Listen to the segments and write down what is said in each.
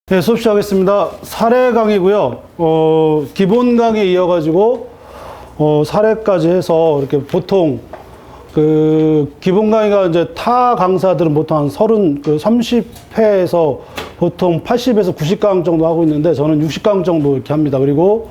네, 수업 시작하겠습니다. 사례 강의고요. 기본 강의에 이어가지고 사례까지 해서 이렇게 보통 그 기본 강의가 이제 타 강사들은 보통 한 30회에서 보통 80에서 90강 정도 하고 있는데 저는 60강 정도 이렇게 합니다. 그리고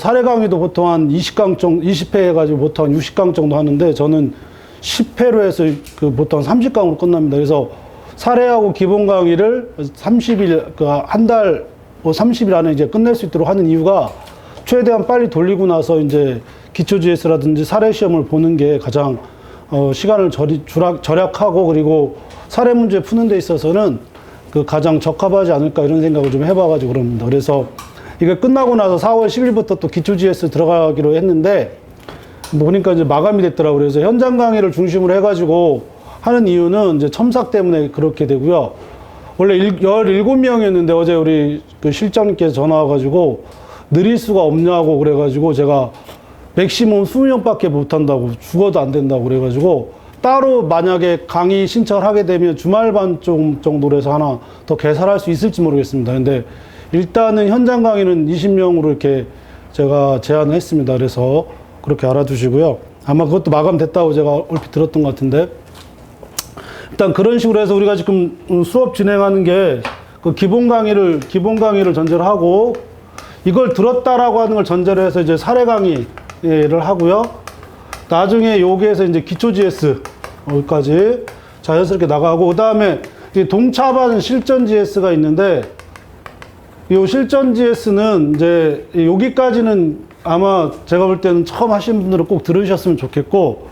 사례 강의도 보통 한 20강 정도, 20회 해가지고 보통 한 60강 정도 하는데 저는 10회로 해서 그 보통 30강으로 끝납니다. 그래서 사례하고 기본 강의를 30일, 한 달, 30일 안에 이제 끝낼 수 있도록 하는 이유가 최대한 빨리 돌리고 나서 이제 기초 GS라든지 사례 시험을 보는 게 가장 시간을 절약하고 그리고 사례 문제 푸는 데 있어서는 그 가장 적합하지 않을까 이런 생각을 좀 해봐가지고 그럽니다. 그래서 이게 끝나고 나서 4월 10일부터 또 기초 GS 들어가기로 했는데 보니까 이제 마감이 됐더라고요. 그래서 현장 강의를 중심으로 해가지고 하는 이유는 이제 첨삭 때문에 그렇게 되고요. 원래 17명이었는데 어제 우리 그 실장님께서 전화 와가지고 늘릴 수가 없냐고 그래가지고 제가 맥시멈 20명밖에 못한다고 죽어도 안 된다고 그래가지고 따로 만약에 강의 신청을 하게 되면 주말반 정도로 해서 하나 더 개설할 수 있을지 모르겠습니다. 근데 일단은 현장 강의는 20명으로 이렇게 제가 제안을 했습니다. 그래서 그렇게 알아두시고요. 아마 그것도 마감됐다고 제가 얼핏 들었던 것 같은데 일단 그런 식으로 해서 우리가 지금 수업 진행하는 게 그 기본 강의를 전제로 하고 이걸 들었다라고 하는 걸 전제로 해서 이제 사례 강의를 하고요. 나중에 여기에서 이제 기초 GS까지 자연스럽게 나가고 그 다음에 동차반 실전 GS가 있는데 이 실전 GS는 이제 여기까지는 아마 제가 볼 때는 처음 하신 분들은 꼭 들으셨으면 좋겠고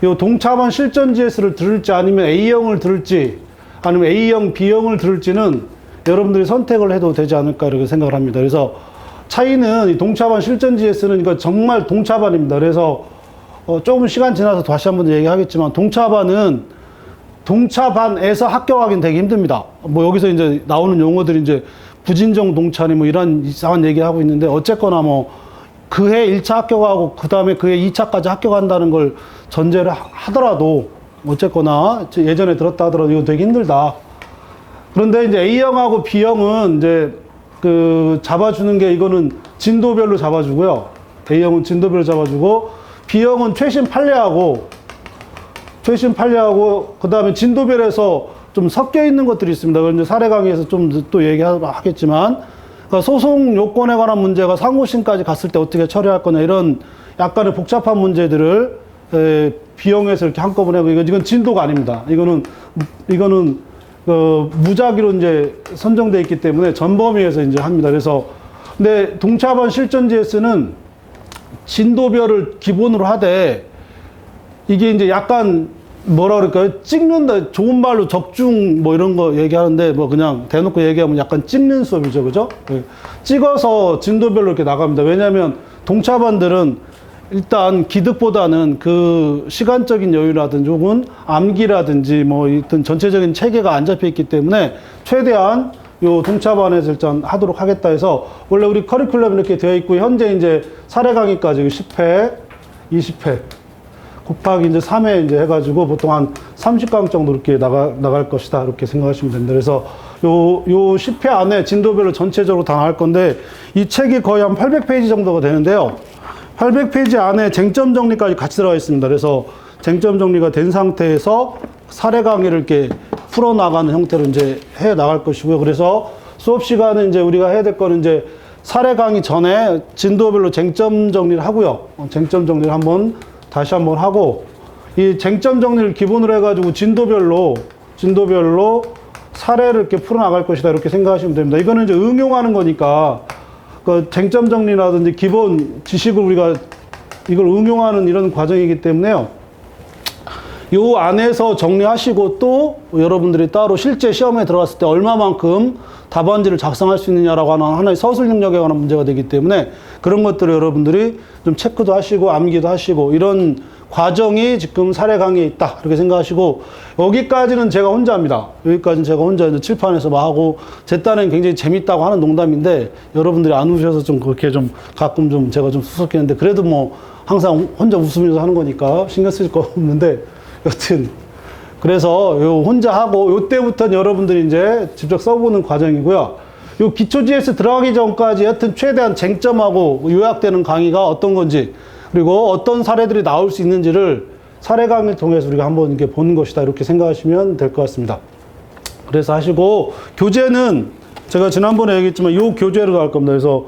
이 동차반 실전 GS를 들을지 아니면 A형을 들을지 아니면 A형, B형을 들을지는 여러분들이 선택을 해도 되지 않을까 이렇게 생각을 합니다. 그래서 차이는 이 동차반 실전 GS는 이거 정말 동차반입니다. 그래서 조금 시간 지나서 다시 한번 얘기하겠지만 동차반에서 합격하기는 되게 힘듭니다. 뭐 여기서 이제 나오는 용어들이 이제 부진정 동차니 뭐 이런 이상한 얘기하고 있는데 어쨌거나 뭐 그해 1차 합격하고 그 다음에 그해 2차까지 합격한다는 걸 전제를 하더라도 어쨌거나 예전에 들었다 하더라도 이거 되게 힘들다. 그런데 이제 A형하고 B형은 이제 그 잡아주는 게 이거는 진도별로 잡아주고요. A형은 진도별로 잡아주고 B형은 최신 판례하고 그 다음에 진도별에서 좀 섞여 있는 것들이 있습니다. 그걸 이제 사례 강의에서 좀 또 얘기하겠지만 그러니까 소송 요건에 관한 문제가 상고심까지 갔을 때 어떻게 처리할 거냐 이런 약간의 복잡한 문제들을 B형에서 이렇게 한꺼번에 하고 이건 진도가 아닙니다. 이거는 무작위로 이제 선정되어 있기 때문에 전범위에서 이제 합니다. 그래서 근데 동차반 실전 GS는 진도별을 기본으로 하되 이게 이제 약간 뭐라 그럴까요? 찍는다. 좋은 말로 적중 뭐 이런 거 얘기하는데 뭐 그냥 대놓고 얘기하면 약간 찍는 수업이죠. 그죠? 찍어서 진도별로 이렇게 나갑니다. 왜냐하면 동차반들은 일단 기득보다는 그 시간적인 여유라든지 혹은 암기라든지 뭐 일단 전체적인 체계가 안 잡혀 있기 때문에 최대한 요 동차반에서 일단 하도록 하겠다 해서 원래 우리 커리큘럼이 이렇게 되어 있고 현재 이제 사례 강의까지 10회, 20회 곱하기 이제 3회 이제 해가지고 보통 한 30강 정도 이렇게 나갈 것이다. 이렇게 생각하시면 됩니다. 그래서 요 10회 안에 진도별로 전체적으로 다 나갈 건데 이 책이 거의 한 800페이지 정도가 되는데요. 800페이지 안에 쟁점 정리까지 같이 들어가 있습니다. 그래서 쟁점 정리가 된 상태에서 사례 강의를 이렇게 풀어나가는 형태로 이제 해 나갈 것이고요. 그래서 수업 시간은 이제 우리가 해야 될 거는 이제 사례 강의 전에 진도별로 쟁점 정리를 하고요. 쟁점 정리를 다시 한번 하고 이 쟁점 정리를 기본으로 해가지고 진도별로 사례를 이렇게 풀어나갈 것이다. 이렇게 생각하시면 됩니다. 이거는 이제 응용하는 거니까 그 쟁점 정리라든지 기본 지식을 우리가 이걸 응용하는 이런 과정이기 때문에요. 요 안에서 정리하시고 또 여러분들이 따로 실제 시험에 들어갔을 때 얼마만큼 답안지를 작성할 수 있느냐라고 하는 하나의 서술 능력에 관한 문제가 되기 때문에 그런 것들을 여러분들이 좀 체크도 하시고 암기도 하시고 이런 과정이 지금 사례 강의에 있다 이렇게 생각하시고 여기까지는 제가 혼자 합니다. 여기까지는 제가 혼자 이제 칠판에서 막 하고 제 딴엔 굉장히 재밌다고 하는 농담인데 여러분들이 안 오셔서 좀 그렇게 좀 가끔 좀 제가 좀 수석했는데 그래도 뭐 항상 혼자 웃으면서 하는 거니까 신경 쓸 거 없는데, 여튼 그래서 요 혼자 하고 요때부터는 여러분들이 이제 직접 써보는 과정이고요. 요 기초 GS 들어가기 전까지 여튼 최대한 쟁점하고 요약되는 강의가 어떤 건지, 그리고 어떤 사례들이 나올 수 있는지를 사례 강의를 통해서 우리가 한번 이렇게 보는 것이다, 이렇게 생각하시면 될 것 같습니다. 그래서 하시고, 교재는 제가 지난번에 얘기했지만 요 교재로 나올 겁니다. 그래서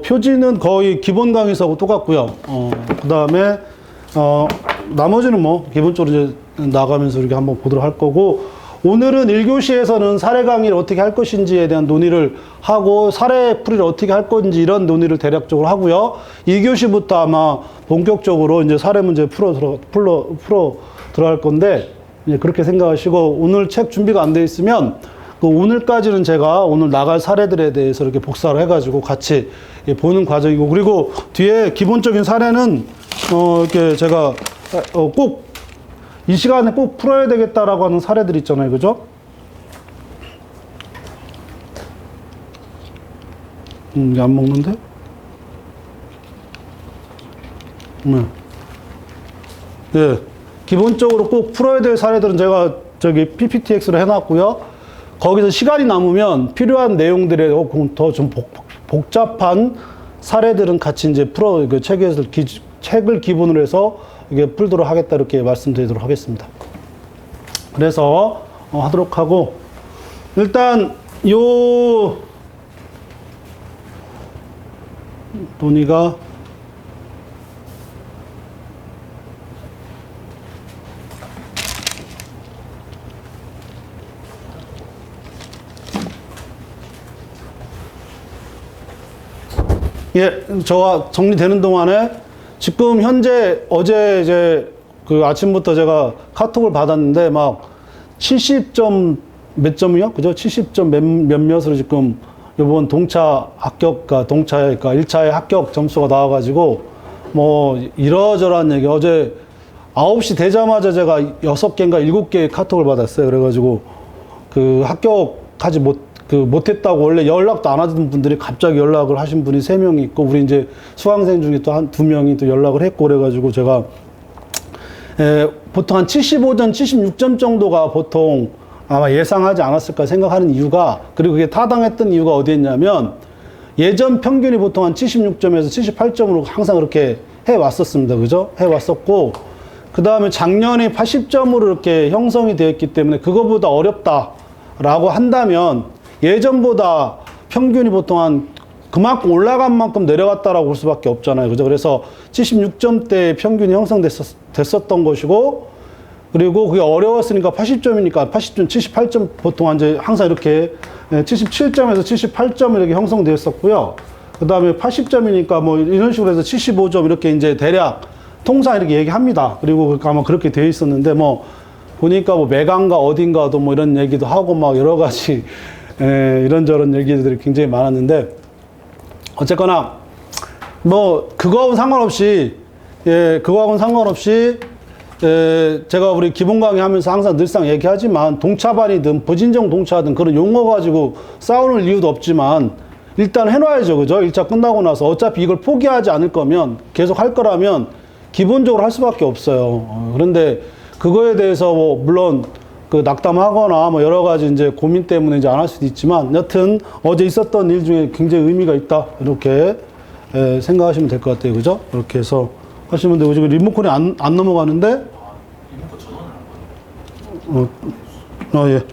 표지는 거의 기본 강의서하고 똑같고요. 그 다음에 나머지는 뭐 기본적으로 이제 나가면서 이렇게 한번 보도록 할 거고, 오늘은 1교시에서는 사례 강의를 어떻게 할 것인지에 대한 논의를 하고, 사례 풀이를 어떻게 할 건지 이런 논의를 대략적으로 하고요. 2교시부터 아마 본격적으로 이제 사례 문제 풀어 들어갈 건데, 그렇게 생각하시고, 오늘 책 준비가 안 돼 있으면 오늘까지는 제가 오늘 나갈 사례들에 대해서 이렇게 복사를 해가지고 같이 보는 과정이고, 그리고 뒤에 기본적인 사례는 이렇게 제가 꼭 이 시간에 꼭 풀어야 되겠다라고 하는 사례들 있잖아요, 그죠? 이게 안 먹는데? 예. 기본적으로 꼭 풀어야 될 사례들은 제가 저기 PPTX로 해놨고요. 거기서 시간이 남으면 필요한 내용들에 더 좀 복잡한 사례들은 같이 이제 그 책을 기본으로 해서 이게 풀도록 하겠다, 이렇게 말씀드리도록 하겠습니다. 그래서 하도록 하고, 일단 요 논의가 저와 정리되는 동안에 지금 현재 어제 이제 그 아침부터 제가 카톡을 받았는데 막 70점 몇 점이요? 그죠? 70점 몇몇으로 지금 이번 동차 합격과 그러니까 1차의 합격 점수가 나와가지고 뭐 이러저러한 얘기, 어제 9시 되자마자 제가 6개인가 7개의 카톡을 받았어요. 그래가지고 그 합격하지 못했다고, 원래 연락도 안 하던 분들이 갑자기 연락을 하신 분이 3명이 있고, 우리 이제 수강생 중에 또 한 2명이 또 연락을 했고, 그래가지고 제가 보통 한 75점, 76점 정도가 보통 아마 예상하지 않았을까 생각하는 이유가, 그리고 그게 타당했던 이유가 어디였냐면, 예전 평균이 보통 한 76점에서 78점으로 항상 그렇게 해왔었습니다. 그죠? 해왔었고, 그 다음에 작년에 80점으로 이렇게 형성이 되었기 때문에 그거보다 어렵다라고 한다면, 예전보다 평균이 보통 한 그만큼 올라간 만큼 내려갔다라고 볼 수밖에 없잖아요. 그죠? 그래서 76점대 평균이 형성됐었던 것이고, 그리고 그게 어려웠으니까 80점이니까 80점, 78점 보통 이제 항상 이렇게 77점에서 78점 이렇게 형성되었었고요. 그 다음에 80점이니까 뭐 이런 식으로 해서 75점 이렇게 이제 대략 통상 이렇게 얘기합니다. 그리고 아마 그렇게 되어 있었는데, 뭐 보니까 뭐 매강가 어딘가도 뭐 이런 얘기도 하고 막 여러 가지 이런저런 얘기들이 굉장히 많았는데, 어쨌거나 뭐 그거하고는 상관없이 제가 우리 기본 강의 하면서 항상 늘상 얘기하지만, 동차반이든 부진정 동차든 그런 용어 가지고 싸우는 이유도 없지만 일단 해놔야죠. 그죠? 1차 끝나고 나서 어차피 이걸 포기하지 않을 거면, 계속 할 거라면 기본적으로 할 수밖에 없어요. 그런데 그거에 대해서 뭐 물론 그 낙담하거나 뭐 여러 가지 이제 고민 때문에 이제 안 할 수도 있지만, 여튼 어제 있었던 일 중에 굉장히 의미가 있다, 이렇게 생각하시면 될 것 같아요. 그죠? 이렇게 해서 하시면 되고, 지금 리모컨이 안 넘어가는데? 리모컨 전원을 예.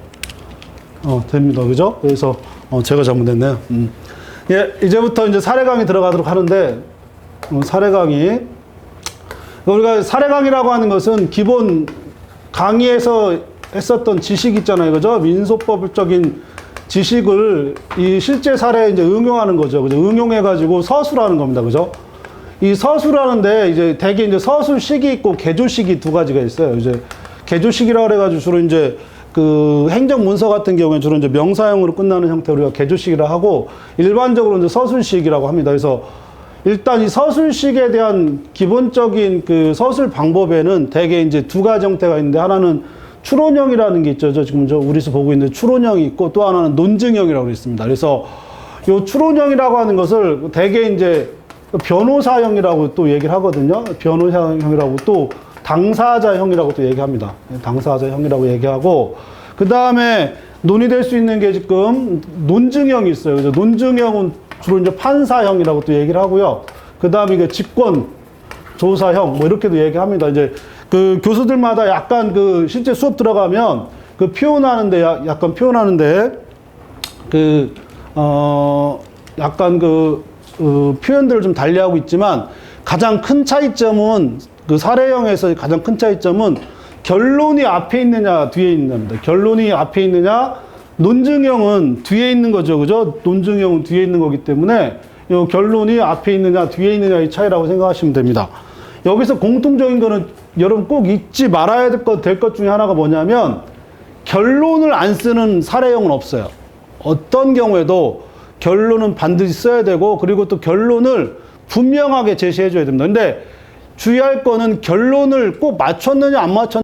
됩니다. 그죠? 그래서 제가 잘못했네요. 예, 이제부터 이제 사례 강의 들어가도록 하는데, 사례 강의. 우리가 사례 강의라고 하는 것은 기본 강의에서 했었던 지식 있잖아요. 그죠? 민소법적인 지식을 이 실제 사례에 이제 응용하는 거죠. 그죠? 응용해가지고 서술하는 겁니다. 그죠? 이 서술하는데 이제 대개 이제 서술식이 있고 개조식이 두 가지가 있어요. 이제 개조식이라고 그래가지고 주로 이제 그 행정문서 같은 경우에 주로 이제 명사형으로 끝나는 형태로 우리가 개조식이라 하고, 일반적으로 이제 서술식이라고 합니다. 그래서 일단 이 서술식에 대한 기본적인 그 서술 방법에는 대개 이제 두 가지 형태가 있는데, 하나는 추론형이라는 게 있죠. 지금 우리서 보고 있는데 추론형이 있고, 또 하나는 논증형이라고 있습니다. 그래서 이 추론형이라고 하는 것을 대개 이제 변호사형이라고 또 얘기를 하거든요. 변호사형이라고 또 당사자형이라고 또 얘기합니다. 당사자형이라고 얘기하고, 그 다음에 논의될 수 있는 게 지금 논증형이 있어요. 그래서 논증형은 주로 이제 판사형이라고 또 얘기를 하고요. 그 다음에 이게 직권 조사형 뭐 이렇게도 얘기합니다. 이제 그 교수들마다 약간 그 실제 수업 들어가면 그 표현하는데 약간 표현하는데 약간 표현들을 좀 달리하고 있지만 가장 큰 차이점은 그 사례형에서 가장 큰 차이점은 결론이 앞에 있느냐 뒤에 있느냐입니다. 결론이 앞에 있느냐, 논증형은 뒤에 있는 거죠, 그죠? 논증형은 뒤에 있는 거기 때문에 이 결론이 앞에 있느냐 뒤에 있느냐의 차이라고 생각하시면 됩니다. 여기서 공통적인 거는 여러분 꼭 잊지 말아야 될 것 중에 하나가 뭐냐면 결론을 안 쓰는 사례형은 없어요. 어떤 경우에도 결론은 반드시 써야 되고, 그리고 또 결론을 분명하게 제시해 줘야 됩니다. 근데 주의할 거는 결론을 꼭 맞췄느냐 안 맞췄느냐